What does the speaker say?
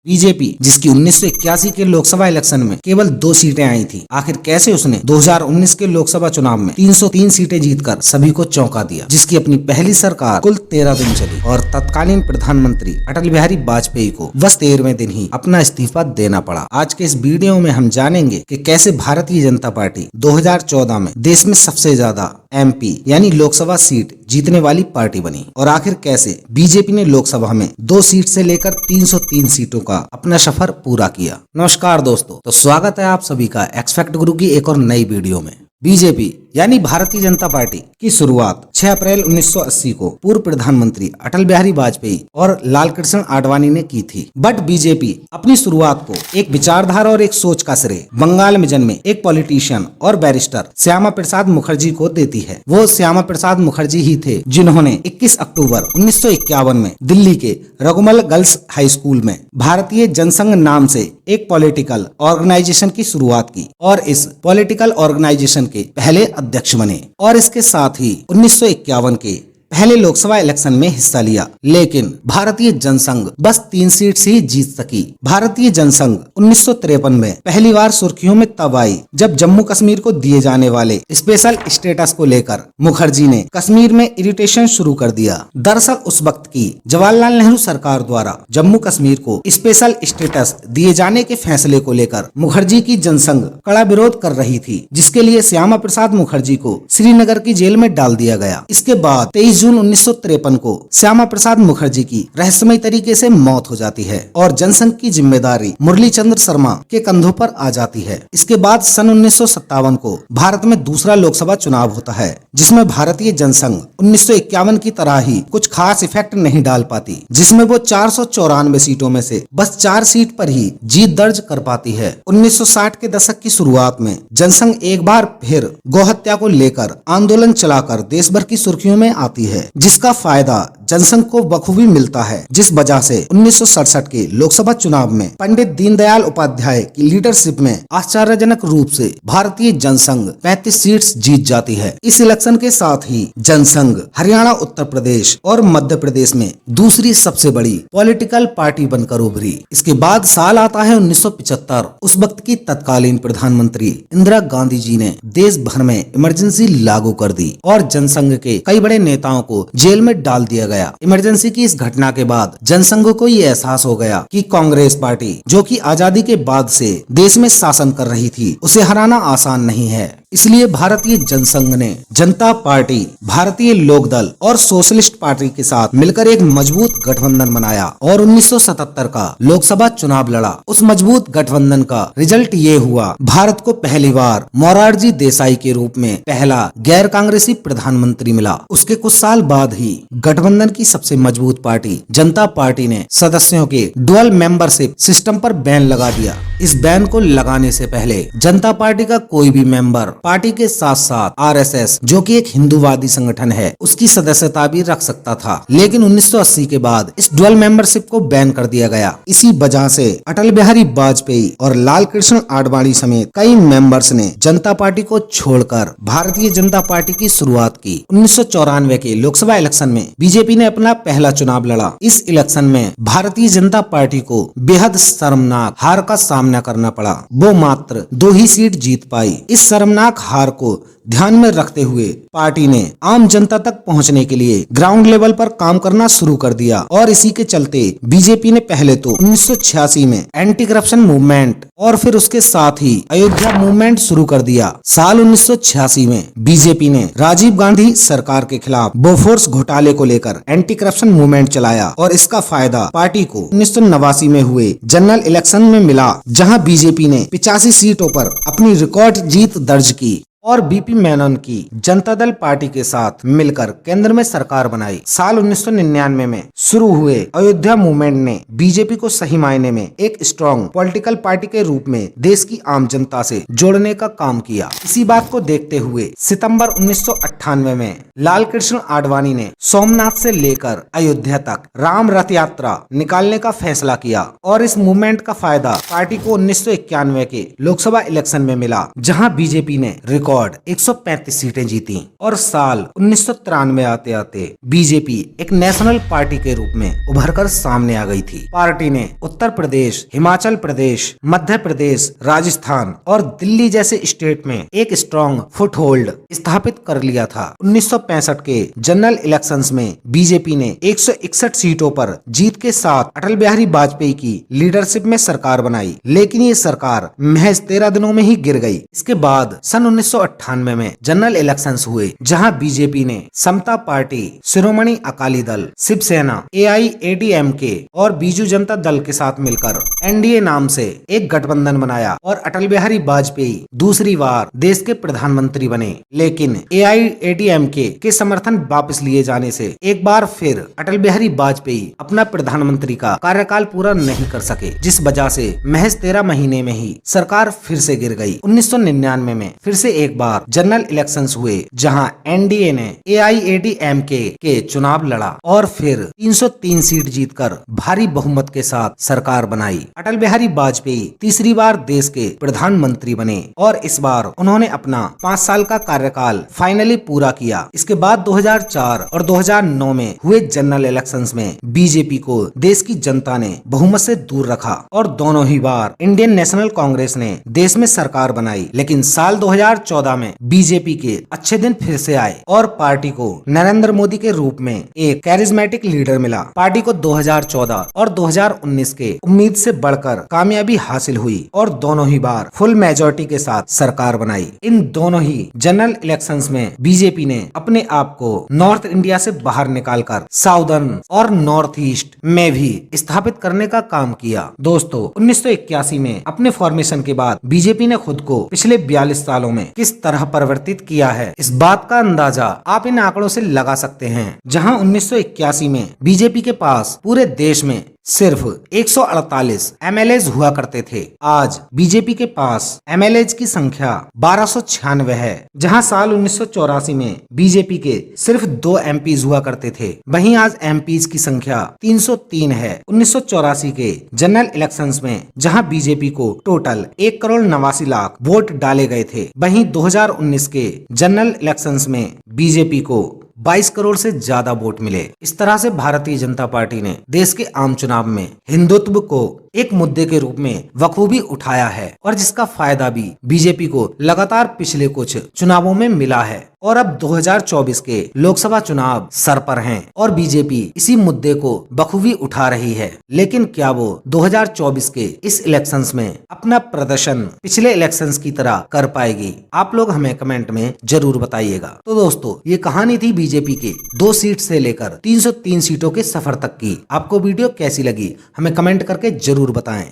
BJP जिसकी 1981 के Lok Sabha election में केवल 2 सीटें आई थी, आखिर कैसे उसने 2019 के लोकसभा चुनाव में 303 सीटें जीतकर सभी को चौंका दिया, जिसकी अपनी पहली सरकार कुल 13 दिन चली और तत्कालीन प्रधानमंत्री अटल बिहारी वाजपेयी को बस 13वें दिन ही अपना इस्तीफा देना पड़ा। आज के इस वीडियो में हम जानेंगे कि कैसे भारतीय जनता पार्टी 2014 में देश में सबसे ज्यादा MP यानी लोकसभा सीट जीतने वाली पार्टी बनी और आखिर कैसे बीजेपी ने लोकसभा में 2 सीट से लेकर 303 सीटों का अपना सफर पूरा किया। नमस्कार दोस्तों, तो स्वागत है आप सभी का एक्स फैक्ट गुरु की एक और नई वीडियो में। बीजेपी यानी भारतीय जनता पार्टी की शुरुआत 6 अप्रैल 1980 को पूर्व प्रधानमंत्री अटल बिहारी वाजपेयी और लाल कृष्ण आडवाणी ने की थी। बट बीजेपी अपनी शुरुआत को एक विचारधारा और एक सोच का श्रेय बंगाल में जन्मे एक पॉलिटिशियन और बैरिस्टर श्यामा प्रसाद मुखर्जी को देती है। वो श्यामा प्रसाद मुखर्जी ही थे जिन्होंने 21 अक्टूबर 1951 में दिल्ली के रघुमल गर्ल्स हाई स्कूल में भारतीय जनसंघ नाम से एक पॉलिटिकल ऑर्गेनाइजेशन की शुरुआत की और इस पॉलिटिकल ऑर्गेनाइजेशन के पहले अध्यक्ष बने और इसके साथ ही 1951 के पहले लोकसभा इलेक्शन में हिस्सा लिया। लेकिन भारतीय जनसंघ बस 3 सीट से ही जीत सकी। भारतीय जनसंघ 1953 में पहली बार सुर्खियों में तब आई जब जम्मू कश्मीर को दिए जाने वाले स्पेशल स्टेटस को लेकर मुखर्जी ने कश्मीर में इरिटेशन शुरू कर दिया। दरअसल उस वक्त की जवाहरलाल नेहरू सरकार द्वारा जम्मू कश्मीर को स्पेशल स्टेटस दिए जाने के फैसले को लेकर मुखर्जी की जनसंघ कड़ा विरोध कर रही थी, जिसके लिए श्यामा प्रसाद मुखर्जी को श्रीनगर की जेल में डाल दिया गया। इसके बाद 23 जून 1953 को श्यामा प्रसाद मुखर्जी की रहस्यमय तरीके से मौत हो जाती है और जनसंघ की जिम्मेदारी मुरली चंद्र शर्मा के कंधों पर आ जाती है। इसके बाद सन 1957 को भारत में दूसरा लोकसभा चुनाव होता है, जिसमें भारतीय जनसंघ 1951 की तरह ही कुछ खास इफेक्ट नहीं डाल पाती, जिसमें वो 494 सीटों में से बस 4 सीट पर ही जीत दर्ज कर पाती है। 1960 के दशक की शुरुआत में जनसंघ एक बार फिर गौहत्या को लेकर आंदोलन चलाकर देश भर की सुर्खियों में आती है, जिसका फायदा जनसंघ को बखूबी मिलता है, जिस वजह से 1967 के लोकसभा चुनाव में पंडित दीनदयाल उपाध्याय की लीडरशिप में आश्चर्यजनक रूप से भारतीय जनसंघ 35 सीट्स जीत जाती है। इस इलेक्शन के साथ ही जनसंघ हरियाणा, उत्तर प्रदेश और मध्य प्रदेश में दूसरी सबसे बड़ी पॉलिटिकल पार्टी बनकर उभरी। इसके बाद साल आता है 1975। उस वक्त की तत्कालीन प्रधानमंत्री इंदिरा गांधी जी ने देश भर में इमरजेंसी लागू कर दी और जनसंघ के कई बड़े नेताओं को जेल में डाल दिया गया। इमरजेंसी की इस घटना के बाद जनसंघ को ये एहसास हो गया कि कांग्रेस पार्टी, जो कि आजादी के बाद से देश में शासन कर रही थी, उसे हराना आसान नहीं है। इसलिए भारतीय जनसंघ ने जनता पार्टी, भारतीय लोकदल और सोशलिस्ट पार्टी के साथ मिलकर एक मजबूत गठबंधन बनाया और 1977 का लोकसभा चुनाव लड़ा। उस मजबूत गठबंधन का रिजल्ट ये हुआ, भारत को पहली बार मोरारजी देसाई के रूप में पहला गैर कांग्रेसी प्रधानमंत्री मिला। उसके कुछ साल बाद ही गठबंधन की सबसे मजबूत पार्टी जनता पार्टी ने सदस्यों के डुअल मेंबरशिप सिस्टम पर बैन लगा दिया। इस बैन को लगाने से पहले जनता पार्टी का कोई भी मेंबर पार्टी के साथ साथ RSS, जो कि एक हिंदूवादी संगठन है, उसकी सदस्यता भी रख सकता था। लेकिन 1980 के बाद इस डुअल मेंबरशिप को बैन कर दिया गया। इसी वजह से अटल बिहारी वाजपेयी और लाल कृष्ण आडवाणी समेत कई मेंबर्स ने जनता पार्टी को छोड़कर भारतीय जनता पार्टी की शुरुआत की। 1994 के लोकसभा इलेक्शन में बीजेपी ने अपना पहला चुनाव लड़ा। इस इलेक्शन में भारतीय जनता पार्टी को बेहद शर्मनाक हार का सामना करना पड़ा। वो मात्र 2 ही सीट जीत पाई। इस शर्मनाक हार को ध्यान में रखते हुए पार्टी ने आम जनता तक पहुंचने के लिए ग्राउंड लेवल पर काम करना शुरू कर दिया और इसी के चलते बीजेपी ने पहले तो 1986 में एंटी करप्शन मूवमेंट और फिर उसके साथ ही अयोध्या मूवमेंट शुरू कर दिया। साल 1986 में बीजेपी ने राजीव गांधी सरकार के खिलाफ बोफोर्स घोटाले को लेकर एंटी करप्शन मूवमेंट चलाया और इसका फायदा पार्टी को 1989 में हुए जनरल इलेक्शन में मिला, जहां बीजेपी ने 85 सीटों पर अपनी रिकॉर्ड जीत दर्ज की और BP मेनन की जनता दल पार्टी के साथ मिलकर केंद्र में सरकार बनाई। साल 1999 में शुरू हुए अयोध्या मूवमेंट ने बीजेपी को सही मायने में एक स्ट्रॉन्ग पॉलिटिकल पार्टी के रूप में देश की आम जनता से जोड़ने का काम किया। इसी बात को देखते हुए सितंबर 1998 में लाल कृष्ण आडवाणी ने सोमनाथ से लेकर अयोध्या तक राम रथ यात्रा निकालने का फैसला किया और इस मूवमेंट का फायदा पार्टी को 1991 के लोकसभा इलेक्शन में मिला, जहाँ बीजेपी ने रिकॉर्ड 135 सीटें जीती और साल 1993 आते आते बीजेपी एक नेशनल पार्टी के रूप में उभरकर सामने आ गई थी। पार्टी ने उत्तर प्रदेश, हिमाचल प्रदेश, मध्य प्रदेश, राजस्थान और दिल्ली जैसे स्टेट में एक स्ट्रॉन्ग फुटहोल्ड स्थापित कर लिया था। 1965 के जनरल इलेक्शंस में बीजेपी ने 161 सीटों पर जीत के साथ अटल बिहारी वाजपेयी की लीडरशिप में सरकार बनाई, लेकिन ये सरकार महज 13 दिनों में ही गिर गई। इसके बाद सन 1998 में जनरल इलेक्शंस हुए, जहां बीजेपी ने समता पार्टी, शिरोमणि अकाली दल, शिवसेना, AIADMK और बीजू जनता दल के साथ मिलकर NDA नाम से एक गठबंधन बनाया और अटल बिहारी वाजपेयी दूसरी बार देश के प्रधानमंत्री बने। लेकिन AIADMK के समर्थन वापस लिए जाने से एक बार फिर अटल बिहारी वाजपेयी अपना प्रधानमंत्री का कार्यकाल पूरा नहीं कर सके, जिस वजह से महज 13 महीने में ही सरकार फिर से गिर गई। 1999 में फिर से एक बार जनरल इलेक्शंस हुए, जहां NDA ने AIADMK के चुनाव लड़ा और फिर 303 सीट जीतकर भारी बहुमत के साथ सरकार बनाई। अटल बिहारी वाजपेयी तीसरी बार देश के प्रधानमंत्री बने और इस बार उन्होंने अपना 5 साल का कार्यकाल फाइनली पूरा किया। इसके बाद 2004 और 2009 में हुए जनरल इलेक्शंस में बीजेपी को देश की जनता ने बहुमत से दूर रखा और दोनों ही बार इंडियन नेशनल कांग्रेस ने देश में सरकार बनाई। लेकिन साल 2014 में बीजेपी के अच्छे दिन फिर से आए और पार्टी को नरेंद्र मोदी के रूप में एक कैरिज्मेटिक लीडर मिला। पार्टी को 2014 और 2019 के उम्मीद से बढ़कर कामयाबी हासिल हुई और दोनों ही बार फुल मेजोरिटी के साथ सरकार बनाई। इन दोनों ही जनरल इलेक्शंस में बीजेपी ने अपने आप को नॉर्थ इंडिया से बाहर निकालकर साउदर्न और नॉर्थ ईस्ट में भी स्थापित करने का काम किया। दोस्तों, 1981 में अपने फॉर्मेशन के बाद बीजेपी ने खुद को पिछले 42 सालों में किस तरह परिवर्तित किया है, इस बात का अंदाजा आप इन आंकड़ों से लगा सकते हैं। जहां 1981 में बीजेपी के पास पूरे देश में सिर्फ 148 MLAs हुआ करते थे, आज बीजेपी के पास MLAs की संख्या 1296 है। जहां साल 1984 में बीजेपी के सिर्फ 2 MPs हुआ करते थे, वहीं आज MPs की संख्या 303 है। 1984 के जनरल इलेक्शंस में जहां बीजेपी को टोटल 1,89,00,000 वोट डाले गए थे, वहीं 2019 के जनरल इलेक्शंस में बीजेपी को 22 करोड़ से ज्यादा वोट मिले। इस तरह से भारतीय जनता पार्टी ने देश के आम चुनाव में हिंदुत्व को एक मुद्दे के रूप में बखूबी उठाया है और जिसका फायदा भी बीजेपी को लगातार पिछले कुछ चुनावों में मिला है। और अब 2024 के लोकसभा चुनाव सर पर हैं और बीजेपी इसी मुद्दे को बखूबी उठा रही है। लेकिन क्या वो 2024 के इस इलेक्शंस में अपना प्रदर्शन पिछले इलेक्शंस की तरह कर पाएगी? आप लोग हमें कमेंट में जरूर बताइएगा। तो दोस्तों, ये कहानी थी बीजेपी के 2 सीट से लेकर 303 सीटों के सफर तक की। आपको वीडियो कैसी लगी हमें कमेंट करके जरूर बताएं।